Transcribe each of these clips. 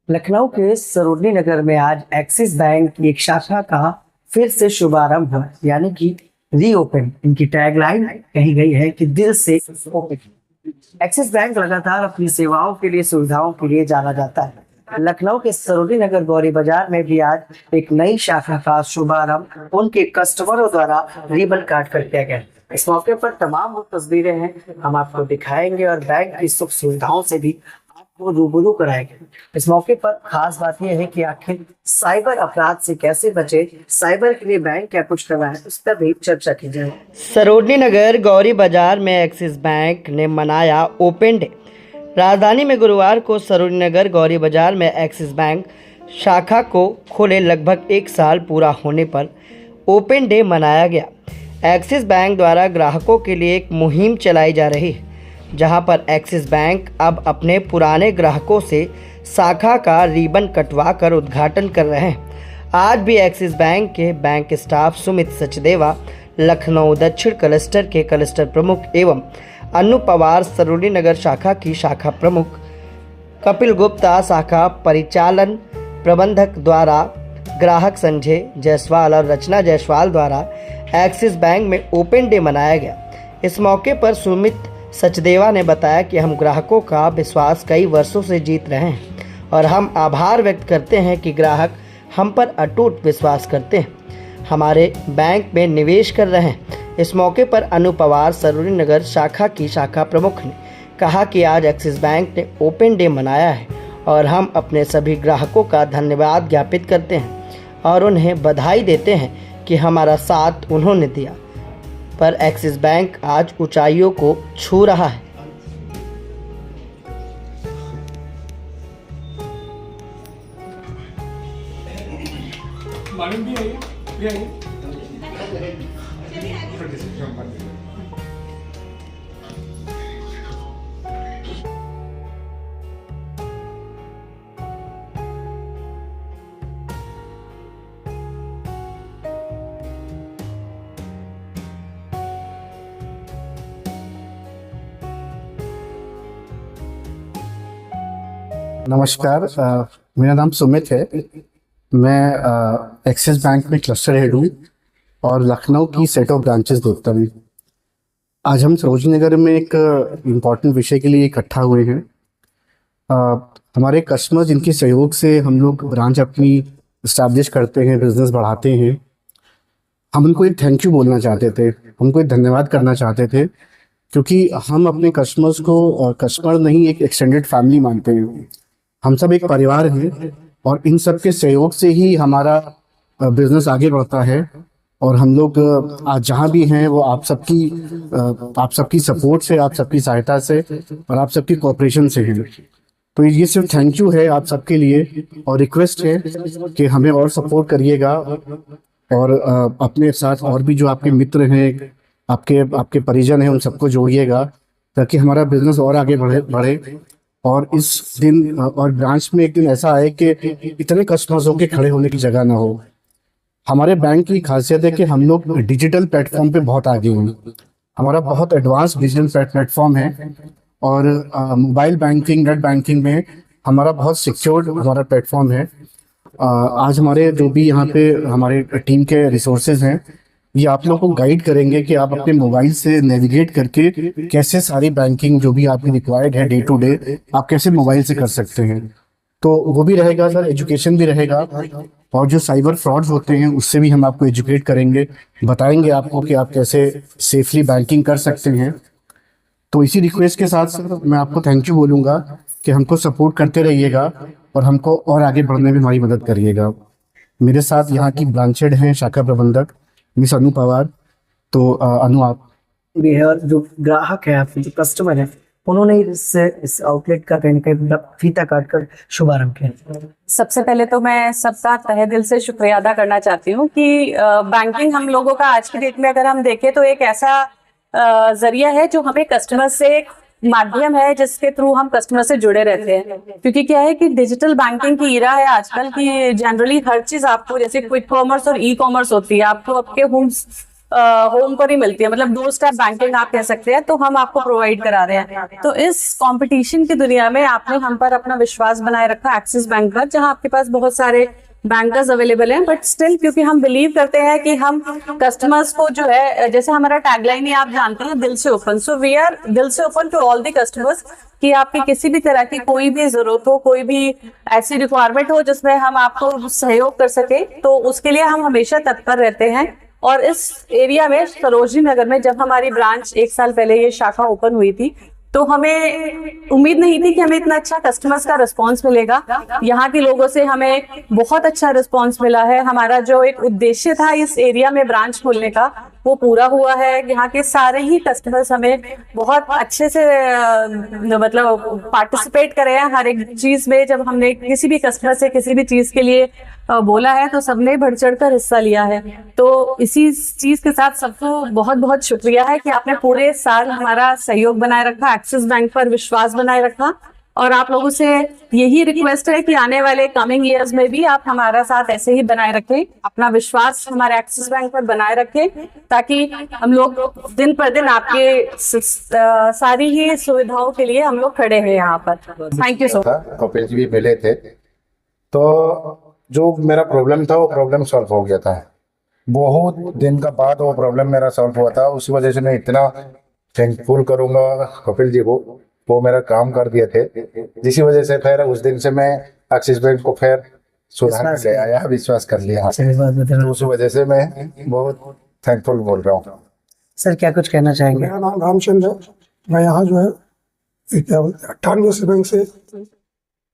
लखनऊ के सरोजनी नगर में आज एक्सिस बैंक की एक शाखा का फिर से शुभारंभ हुआ, यानी कि रीओपन। इनकी टैगलाइन कही गई है कि दिल से ओपन। एक्सिस बैंक लगातार अपनी सेवाओं के लिए, सुविधाओं के लिए जाना जाता है। लखनऊ के सरोजनी नगर गौरी बाजार में भी आज एक नई शाखा का शुभारंभ उनके कस्टमरों द्वारा रिबन काट कर किया गया। इस मौके पर तमाम वो तस्वीरें हैं हम आपको दिखाएंगे और बैंक की सुख सुविधाओं से भी आपको रूबरू कराएंगे। इस मौके पर खास बात यह है कि आखिर साइबर अपराध से कैसे बचे, साइबर के लिए बैंक क्या कुछ कर रहा है, उस पर भी चर्चा की जाए। सरोजनी नगर गौरी बाजार में एक्सिस बैंक ने मनाया ओपन डे। राजधानी में गुरुवार को सरोजनी नगर गौरी बाजार में एक्सिस बैंक शाखा को खोले लगभग एक साल पूरा होने पर ओपन डे मनाया गया। एक्सिस बैंक द्वारा ग्राहकों के लिए एक मुहिम चलाई जा रही है, जहां पर एक्सिस बैंक अब अपने पुराने ग्राहकों से शाखा का रिबन कटवा कर उद्घाटन कर रहे हैं। आज भी एक्सिस बैंक के बैंक स्टाफ सुमित सचदेवा, लखनऊ दक्षिण क्लस्टर के क्लस्टर प्रमुख एवं अनु पवार, सरोजनी नगर शाखा की शाखा प्रमुख कपिल गुप्ता, शाखा परिचालन प्रबंधक द्वारा ग्राहक संजय जायसवाल और रचना जायसवाल द्वारा एक्सिस बैंक में ओपन डे मनाया गया। इस मौके पर सुमित सचदेवा ने बताया कि हम ग्राहकों का विश्वास कई वर्षों से जीत रहे हैं और हम आभार व्यक्त करते हैं कि ग्राहक हम पर अटूट विश्वास करते हैं, हमारे बैंक में निवेश कर रहे हैं। इस मौके पर अनु पवार, सरोजनी नगर शाखा की शाखा प्रमुख ने कहा कि आज एक्सिस बैंक ने ओपन डे मनाया है और हम अपने सभी ग्राहकों का धन्यवाद ज्ञापित करते हैं और उन्हें बधाई देते हैं कि हमारा साथ उन्होंने दिया, पर एक्सिस बैंक आज ऊंचाइयों को छू रहा है। नमस्कार, मेरा नाम सुमित है। मैं एक्सिस बैंक में क्लस्टर हेड हूँ और लखनऊ की सेट ऑफ ब्रांचेस देखता हूँ। आज हम सरोजनी नगर में एक इम्पॉर्टेंट विषय के लिए इकट्ठा हुए हैं। हमारे कस्टमर जिनके सहयोग से हम लोग ब्रांच अपनी इस्टेब्लिश करते हैं, बिजनेस बढ़ाते हैं, हम उनको एक थैंक यू बोलना चाहते थे, हमको एक धन्यवाद करना चाहते थे, क्योंकि हम अपने कस्टमर्स को कस्टमर नहीं, एक एक्सटेंडेड फैमिली मानते हैं। हम सब एक परिवार हैं और इन सब के सहयोग से ही हमारा बिजनेस आगे बढ़ता है और हम लोग आज जहाँ भी हैं वो आप सबकी सपोर्ट से, आप सबकी सहायता से और आप सबकी कोऑपरेशन से हैं। तो ये सिर्फ थैंक यू है आप सबके लिए और रिक्वेस्ट है कि हमें और सपोर्ट करिएगा और अपने साथ और भी जो आपके मित्र हैं, आपके परिजन हैं, उन सबको जोड़िएगा ताकि हमारा बिजनेस और आगे बढ़े और इस दिन और ब्रांच में एक दिन ऐसा आए कि इतने कस्टमर्स के खड़े होने की जगह ना हो। हमारे बैंक की खासियत है कि हम लोग डिजिटल प्लेटफॉर्म पे बहुत आगे हैं। हमारा बहुत एडवांस डिजिटल प्लेटफॉर्म है और मोबाइल बैंकिंग, नेट बैंकिंग में हमारा बहुत सिक्योर्ड हमारा प्लेटफॉर्म है। आज हमारे जो भी यहाँ पे हमारे टीम के रिसोर्सेज हैं, ये आप लोगों को गाइड करेंगे कि आप अपने मोबाइल से नेविगेट करके कैसे सारी बैंकिंग जो भी आपकी रिक्वायर्ड है डे टू डे, आप कैसे मोबाइल से कर सकते हैं। तो वो भी रहेगा सर, एजुकेशन भी रहेगा और जो साइबर फ्रॉड्स होते हैं उससे भी हम आपको एजुकेट करेंगे, बताएंगे आपको कि आप कैसे सेफली बैंकिंग कर सकते हैं। तो इसी रिक्वेस्ट के साथ सर मैं आपको थैंक यू बोलूँगा कि हमको सपोर्ट करते रहिएगा और हमको और आगे बढ़ने में हमारी मदद करिएगा। मेरे साथ यहाँ की ब्रांचेड हैं शाखा प्रबंधक मिस अनु पवार। तो अनु आप भी है और जो ग्राहक है, आपके जो कस्टमर है, उन्होंने इस आउटलेट का कहीं कहीं फीता काट कर शुभारंभ किया। सबसे पहले तो मैं सबका तहे दिल से शुक्रिया अदा करना चाहती हूँ कि बैंकिंग हम लोगों का आज की डेट में अगर हम देखें तो एक ऐसा जरिया है जो हमें कस्टमर से, माध्यम है जिसके थ्रू हम कस्टमर से जुड़े रहते हैं। क्योंकि क्या है कि डिजिटल बैंकिंग की इरा है आजकल की, जनरली हर चीज आपको, जैसे क्विक कॉमर्स और ई कॉमर्स होती है, आपको आपके होम होम पर ही मिलती है, मतलब 2 स्टेप बैंकिंग आप कह सकते हैं, तो हम आपको प्रोवाइड करा रहे हैं। तो इस कंपटीशन की दुनिया में आपने हम पर अपना विश्वास बनाए रखा एक्सिस बैंक पर, जहां आपके पास बहुत सारे बैंकर्स अवेलेबल हैं, बट स्टिल क्योंकि हम बिलीव करते हैं कि हम कस्टमर्स को जो है, जैसे हमारा टैगलाइन ही आप जानते हैं, दिल से ओपन। सो वी आर दिल से open to all the customers, कि आपकी किसी भी तरह की कोई भी जरूरत हो, कोई भी ऐसी रिक्वायरमेंट हो जिसमें हम आपको सहयोग कर सके, तो उसके लिए हम हमेशा तत्पर रहते हैं। और इस एरिया में सरोजनी नगर में जब हमारी ब्रांच 1 साल पहले ये शाखा ओपन हुई थी, तो हमें उम्मीद नहीं थी कि हमें इतना अच्छा कस्टमर्स का रिस्पांस मिलेगा। यहाँ के लोगों से हमें बहुत अच्छा रिस्पांस मिला है। हमारा जो एक उद्देश्य था इस एरिया में ब्रांच खोलने का, वो पूरा हुआ है। यहाँ के सारे ही कस्टमर्स हमें बहुत अच्छे से मतलब पार्टिसिपेट करे हैं हर एक चीज में। जब हमने किसी भी कस्टमर से किसी भी चीज के लिए बोला है, तो सबने बढ़ चढ़ कर हिस्सा लिया है। तो इसी चीज के साथ सबको बहुत बहुत शुक्रिया है कि आपने पूरे साल हमारा सहयोग बनाए रखा, एक्सिस बैंक पर विश्वास बनाए रखा। और आप लोगों से यही रिक्वेस्ट है कि आने वाले कमिंग ईयर्स में भी आप हमारा साथ ऐसे ही बनाए रखें, अपना विश्वास हमारे एक्सिस बैंक पर बनाए रखें, ताकि हम लोग दिन पर दिन आपके सारी ही सुविधाओं के लिए हम लोग खड़े हैं यहाँ पर। Thank you so much. Kapil ji भी मिले थे, तो जो मेरा प्रॉब्लम था वो प्रॉब्लम सॉल्व हो गया था। बहुत दिन का बाद वो प्रॉब्लम मेरा सॉल्व हुआ था। उसी वजह से मैं इतना थैंकफुल करूंगा कपिल जी को, वो मेरा काम कर दिए थे, जिसी वजह से फिर उस दिन से मैं एक्सिस बैंक को फिर सुधार के आया, विश्वास कर लिया। तो उस वजह से मैं बहुत थैंकफुल बोल रहा हूँ। सर क्या कुछ कहना चाहेंगे? मेरा नाम रामचंद्र है। मैं यहाँ जो है 98 से बैंक से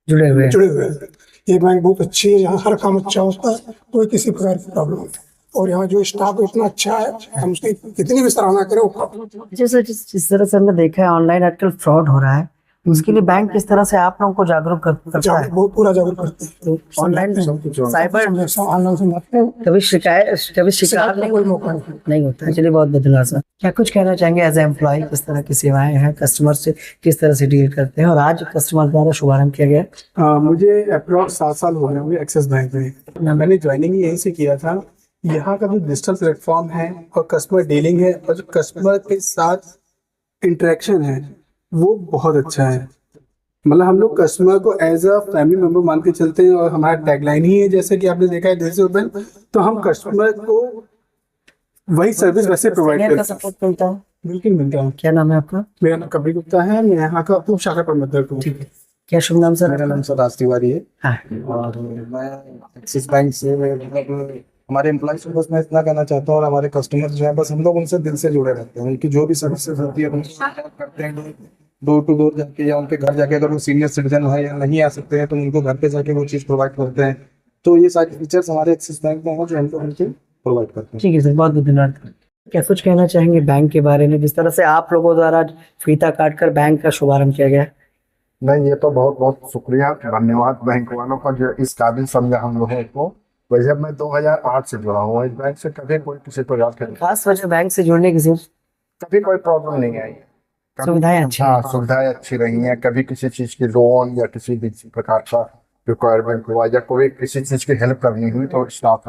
जुड़े हुए हैं। जुड़े हुए हैं। ये बैंक बहुत अच्छी है, यहाँ हर काम अच्छा होता है, कोई किसी प्रकार की प्रॉब्लम नहीं है। और यहाँ जो स्टाफ इतना अच्छा है, हम उसकी कितनी भी सराहना करें वो। जैसे जिस तरह से हमने देखा है ऑनलाइन आजकल फ्रॉड हो रहा है, उसके लिए बैंक किस तरह से आप लोगों को जागरूक करता है? बहुत पूरा जागरूक करते हैं। ऑनलाइन साइबर ऑनलाइन से बात करें, कभी शिकायत नहीं, कोई मौका नहीं होता है। चलिए बहुत धन्यवाद सर। क्या कुछ कहना चाहेंगे एज ए एम्प्लॉय, किस तरह की सेवाएं हैं, कस्टमर से किस तरह से डील करते हैं, और आज कस्टमर द्वारा शुभारंभ किया गया? मुझे अप्रॉक्स 7 साल हो गए मुझे एक्सिस बैंक में। मैंने ज्वाइनिंग यहीं से किया था। यहाँ का जो डिजिटल प्लेटफॉर्म है और कस्टमर डीलिंग है और जो कस्टमर के साथ इंटरेक्शन है वो बहुत अच्छा है। मतलब हम लोग कस्टमर को एज अ फैमिली मेंबर मान के चलते हैं, और हमारा टैगलाइन ही है, जैसे कि आपने देखा है दिल से ओपन, तो हम कस्टमर को वही सर्विस वैसे प्रोवाइड करते हैं। सपोर्ट मिलता है? बिल्कुल मिलता है। क्या नाम है आपका? मेरा नाम कपिल गुप्ता है, मैं यहाँ का उप शाखा प्रबंधक हूँ। क्या शुभ नाम सर? मेरा नाम सर राज तिवारी है। हाँ। और मैं एक्सिस बैंक से मतलब हमारे एम्प्लॉइज को बस मैं इतना कहना चाहता हूँ, और हमारे कस्टमर्स जो है बस हम लोग उनसे दिल से जुड़े रहते हैं। उनकी जो भी सर्विसेज होती है उनकी हेल्प करते हैं, डोर टू डोर जाके या उनके घर जाके, अगर वो सीनियर सिटीजन है या नहीं आ सकते हैं तो उनको घर पे जाके वो चीज़ प्रोवाइड करते हैं। तो ये सारे फीचर्स हमारे एक्सिस बैंक में हैं जो हम लोग उनके प्रोवाइड करते हैं। ठीक है सर, बहुत बहुत धन्यवाद। क्या कुछ कहना चाहेंगे बैंक के बारे में, जिस तरह से आप लोगों द्वारा फीता काट कर बैंक का शुभारंभ किया गया? नहीं, ये तो बहुत बहुत शुक्रिया, धन्यवाद बैंक वालों का जो इस काबिल समझा हम लोगों को। वैसे मैं 2008 से जुड़ा हूँ इस बैंक से, कभी कोई किसी प्रकार की खास वजह बैंक से जुड़ने की सिर्फ कभी कोई प्रॉब्लम नहीं आई। सुविधाएं अच्छी हाँ, सुविधाएं अच्छी रही हैं। कभी किसी चीज़ की लोन या किसी भी प्रकार का रिक्वायरमेंट हुआ या कोई किसी चीज़ की हेल्प करनी हुई तो स्टाफ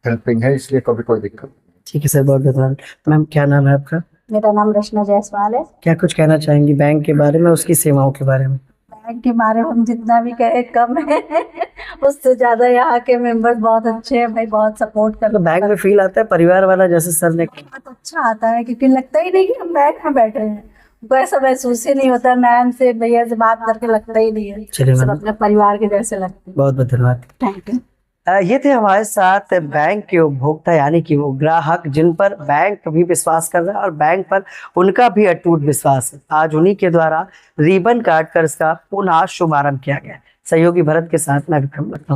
हेल्पिंग है, इसलिए कभी कोई दिक्कत नहीं। ठीक है सर, बहुत बहुत धन्यवाद। मैम क्या नाम है आपका? मेरा नाम रचना जायसवाल है। क्या कुछ कहना चाहेंगी बैंक के बारे में, उसकी सेवाओं के बारे में? बैंक के बारे में हम जितना भी कहे कम है उससे ज्यादा यहाँ के मेंबर्स बहुत अच्छे हैं भाई, बहुत सपोर्ट कर तो बैंक में फील आता है परिवार वाला, जैसे सर ने बहुत अच्छा आता है, क्योंकि लगता ही नहीं कि हम बैंक में बैठे हैं। कोई ऐसा महसूस ही नहीं होता, मैम से भैया से बात करके लगता ही नहीं है, चलिए सब मैम, अपने परिवार के जैसे लगते हैं। बहुत बहुत धन्यवाद। Thank you. ये थे हमारे साथ बैंक के उपभोक्ता, यानी कि वो ग्राहक जिन पर बैंक भी विश्वास कर रहा है और बैंक पर उनका भी अटूट विश्वास है। आज उन्हीं के द्वारा रिबन काट कर इसका पुनः शुभारंभ किया गया। सहयोगी भरत के साथ मैं विक्रम लखनऊ।